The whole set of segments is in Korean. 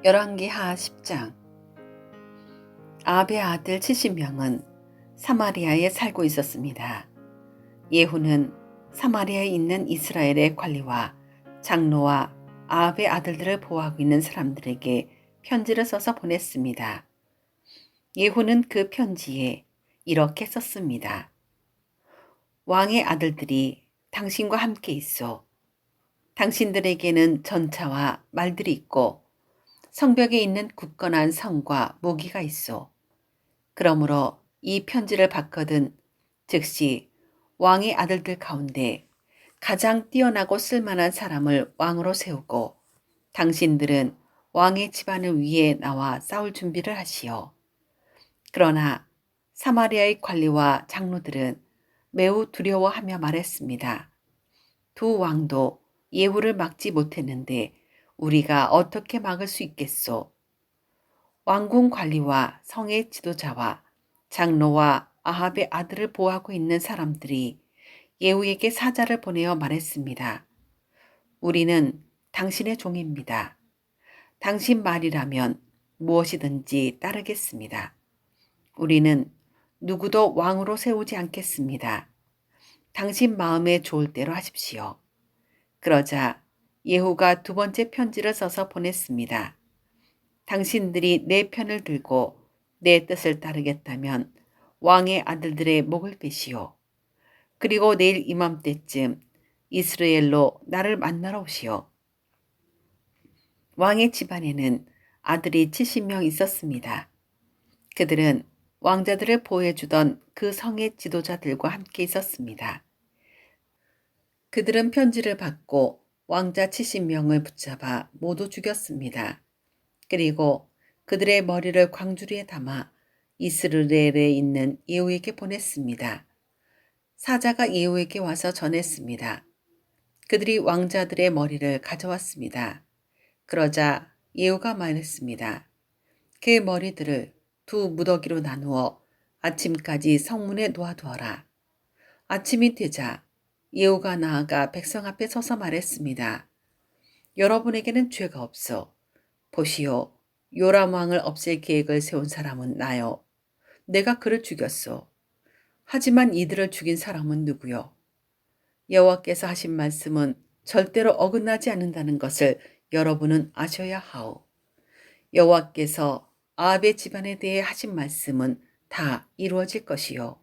열왕기하 10장. 아합의 아들 70명은 사마리아에 살고 있었습니다. 예후는 사마리아에 있는 이스라엘의 관리와 장로와 아합의 아들들을 보호하고 있는 사람들에게 편지를 써서 보냈습니다. 예후는 그 편지에 이렇게 썼습니다. 왕의 아들들이 당신과 함께 있어. 당신들에게는 전차와 말들이 있고 성벽에 있는 굳건한 성과 무기가 있어. 그러므로 이 편지를 받거든 즉시 왕의 아들들 가운데 가장 뛰어나고 쓸만한 사람을 왕으로 세우고 당신들은 왕의 집안을 위해 나와 싸울 준비를 하시오. 그러나 사마리아의 관리와 장로들은 매우 두려워하며 말했습니다. 두 왕도 예후를 막지 못했는데 우리가 어떻게 막을 수 있겠소? 왕궁 관리와 성의 지도자와 장로와 아합의 아들을 보호하고 있는 사람들이 예후에게 사자를 보내어 말했습니다. 우리는 당신의 종입니다. 당신 말이라면 무엇이든지 따르겠습니다. 우리는 누구도 왕으로 세우지 않겠습니다. 당신 마음에 좋을 대로 하십시오. 그러자 예후가 두 번째 편지를 써서 보냈습니다. 당신들이 내 편을 들고 내 뜻을 따르겠다면 왕의 아들들의 목을 베시오. 그리고 내일 이맘때쯤 이스라엘로 나를 만나러 오시오. 왕의 집안에는 아들이 70명 있었습니다. 그들은 왕자들을 보호해주던 그 성의 지도자들과 함께 있었습니다. 그들은 편지를 받고 왕자 70명을 붙잡아 모두 죽였습니다. 그리고 그들의 머리를 광주리에 담아 이스라엘에 있는 예후에게 보냈습니다. 사자가 예후에게 와서 전했습니다. 그들이 왕자들의 머리를 가져왔습니다. 그러자 예후가 말했습니다. 그 머리들을 두 무더기로 나누어 아침까지 성문에 놓아두어라. 아침이 되자 예후가 나아가 백성 앞에 서서 말했습니다. 여러분에게는 죄가 없어. 보시오. 요람 왕을 없앨 계획을 세운 사람은 나요. 내가 그를 죽였소. 하지만 이들을 죽인 사람은 누구요? 여호와께서 하신 말씀은 절대로 어긋나지 않는다는 것을 여러분은 아셔야 하오. 여호와께서 아합의 집안에 대해 하신 말씀은 다 이루어질 것이요.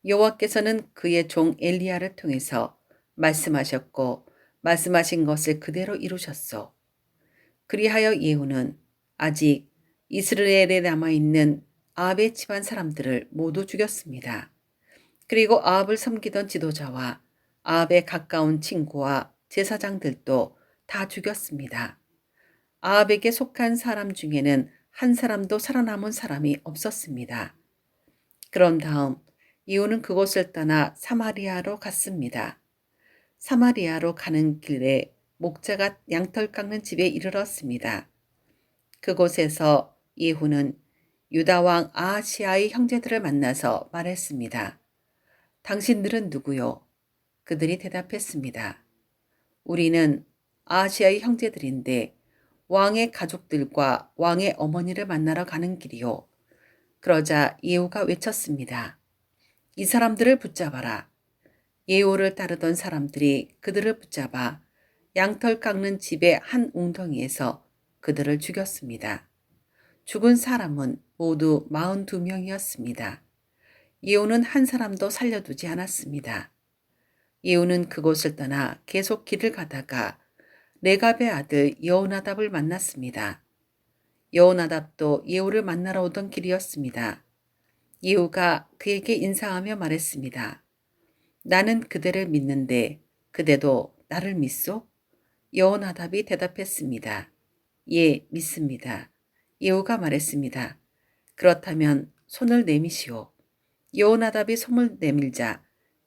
여호와께서는 그의 종 엘리야를 통해서 말씀하셨고 말씀하신 것을 그대로 이루셨소. 그리하여 예후는 아직 이스라엘에 남아있는 아합의 집안 사람들을 모두 죽였습니다. 그리고 아합을 섬기던 지도자와 아합의 가까운 친구와 제사장들도 다 죽였습니다. 아합에게 속한 사람 중에는 한 사람도 살아남은 사람이 없었습니다. 그런 다음 예후는 그곳을 떠나 사마리아로 갔습니다. 사마리아로 가는 길에 목자가 양털 깎는 집에 이르렀습니다. 그곳에서 예후는 유다 왕 아하시아의 형제들을 만나서 말했습니다. 당신들은 누구요? 그들이 대답했습니다. 우리는 아하시아의 형제들인데 왕의 가족들과 왕의 어머니를 만나러 가는 길이요. 그러자 예후가 외쳤습니다. 이 사람들을 붙잡아라. 예후를 따르던 사람들이 그들을 붙잡아 양털 깎는 집의 한 웅덩이에서 그들을 죽였습니다. 죽은 사람은 모두 42명이었습니다. 예후는 한 사람도 살려두지 않았습니다. 예후는 그곳을 떠나 계속 길을 가다가 레갑의 아들 여호나답을 만났습니다. 여호나답도 예후를 만나러 오던 길이었습니다. 예후가 그에게 인사하며 말했습니다. 나는 그대를 믿는데 그대도 나를 믿소? 여호나답이 대답했습니다. 예, 믿습니다. 예후가 말했습니다. 그렇다면 손을 내미시오. 여호나답이 손을 내밀자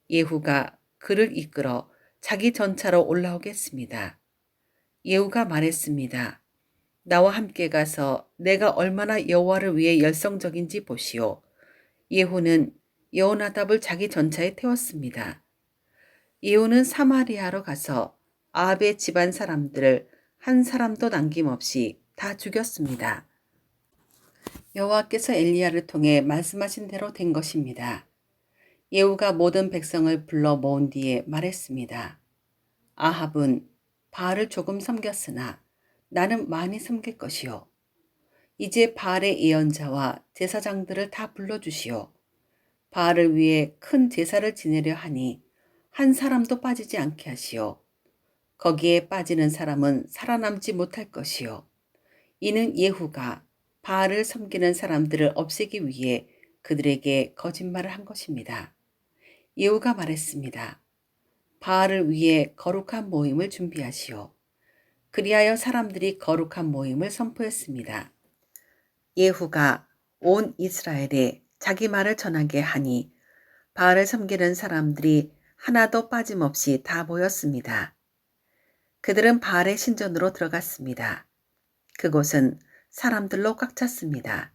예후가 그를 이끌어 자기 전차로 올라오겠습니다. 예후가 말했습니다. 나와 함께 가서 내가 얼마나 여호와를 위해 열성적인지 보시오. 예후는 여호나답을 자기 전차에 태웠습니다. 예후는 사마리아로 가서 아합의 집안 사람들을 한 사람도 남김없이 다 죽였습니다. 여호와께서 엘리야를 통해 말씀하신 대로 된 것입니다. 예후가 모든 백성을 불러 모은 뒤에 말했습니다. 아합은 바알을 조금 섬겼으나 나는 많이 섬길 것이요. 이제 바알의 예언자와 제사장들을 다 불러주시오. 바알을 위해 큰 제사를 지내려 하니 한 사람도 빠지지 않게 하시오. 거기에 빠지는 사람은 살아남지 못할 것이요. 이는 예후가 바알을 섬기는 사람들을 없애기 위해 그들에게 거짓말을 한 것입니다. 예후가 말했습니다. 바알을 위해 거룩한 모임을 준비하시오. 그리하여 사람들이 거룩한 모임을 선포했습니다. 예후가 온 이스라엘에 자기 말을 전하게 하니 바알을 섬기는 사람들이 하나도 빠짐없이 다 모였습니다. 그들은 바알의 신전으로 들어갔습니다. 그곳은 사람들로 꽉 찼습니다.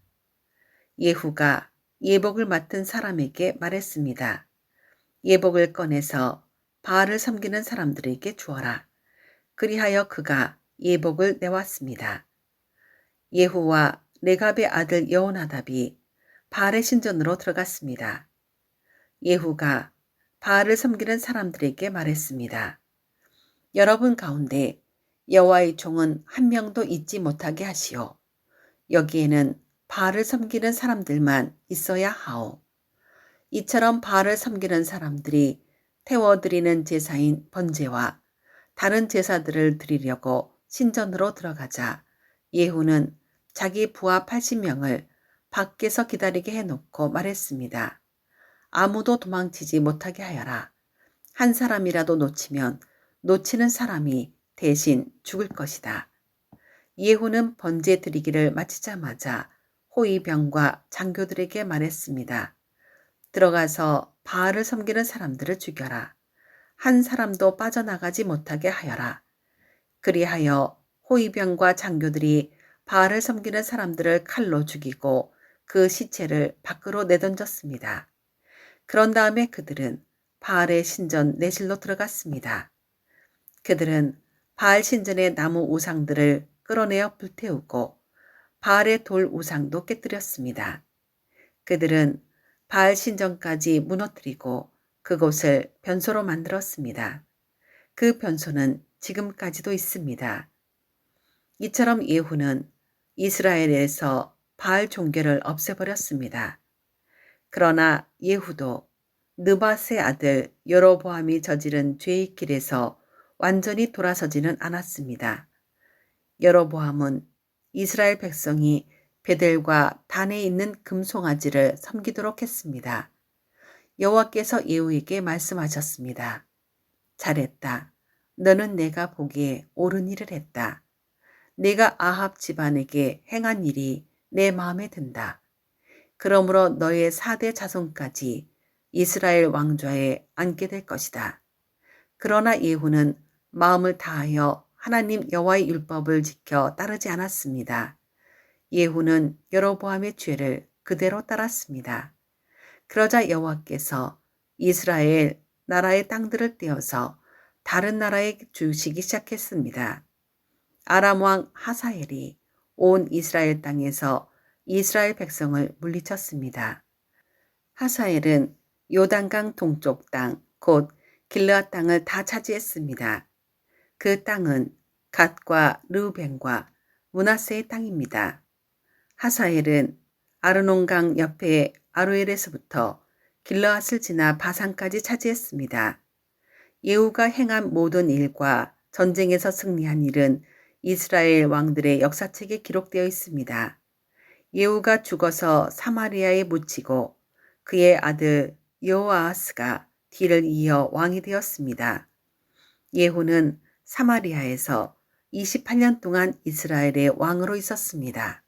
예후가 예복을 맡은 사람에게 말했습니다. 예복을 꺼내서 바알을 섬기는 사람들에게 주어라. 그리하여 그가 예복을 내왔습니다. 예후와 레갑의 아들 여호나답이 바알의 신전으로 들어갔습니다. 예후가 바알을 섬기는 사람들에게 말했습니다. 여러분 가운데 여호와의 종은 한 명도 잊지 못하게 하시오. 여기에는 바알을 섬기는 사람들만 있어야 하오. 이처럼 바알을 섬기는 사람들이 태워드리는 제사인 번제와 다른 제사들을 드리려고 신전으로 들어가자 예후는 자기 부하 80명을 밖에서 기다리게 해놓고 말했습니다. 아무도 도망치지 못하게 하여라. 한 사람이라도 놓치면 놓치는 사람이 대신 죽을 것이다. 예후는 번제 드리기를 마치자마자 호위병과 장교들에게 말했습니다. 들어가서 바알을 섬기는 사람들을 죽여라. 한 사람도 빠져나가지 못하게 하여라. 그리하여 호위병과 장교들이 바알을 섬기는 사람들을 칼로 죽이고 그 시체를 밖으로 내던졌습니다. 그런 다음에 그들은 바알의 신전 내실로 들어갔습니다. 그들은 바알 신전의 나무 우상들을 끌어내어 불태우고 바알의 돌 우상도 깨뜨렸습니다. 그들은 바알 신전까지 무너뜨리고 그곳을 변소로 만들었습니다. 그 변소는 지금까지도 있습니다. 이처럼 예후는 이스라엘에서 바알 종교를 없애버렸습니다. 그러나 예후도 느밧의 아들 여로보암이 저지른 죄의 길에서 완전히 돌아서지는 않았습니다. 여로보암은 이스라엘 백성이 베델과 단에 있는 금송아지를 섬기도록 했습니다. 여호와께서 예후에게 말씀하셨습니다. 잘했다. 너는 내가 보기에 옳은 일을 했다. 내가 아합 집안에게 행한 일이 내 마음에 든다. 그러므로 너의 4대 자손까지 이스라엘 왕좌에 앉게 될 것이다. 그러나 예후는 마음을 다하여 하나님 여호와의 율법을 지켜 따르지 않았습니다. 예후는 여로보암의 죄를 그대로 따랐습니다. 그러자 여호와께서 이스라엘 나라의 땅들을 떼어서 다른 나라에 주시기 시작했습니다. 아람 왕 하사엘이 온 이스라엘 땅에서 이스라엘 백성을 물리쳤습니다. 하사엘은 요단강 동쪽 땅, 곧 길르앗 땅을 다 차지했습니다. 그 땅은 갓과 르우벤과 므낫세의 땅입니다. 하사엘은 아르논강 옆에 아로엘에서부터 길르앗을 지나 바산까지 차지했습니다. 예후가 행한 모든 일과 전쟁에서 승리한 일은 이스라엘 왕들의 역사책에 기록되어 있습니다. 예후가 죽어서 사마리아에 묻히고 그의 아들 여호아하스가 뒤를 이어 왕이 되었습니다. 예후는 사마리아에서 28년 동안 이스라엘의 왕으로 있었습니다.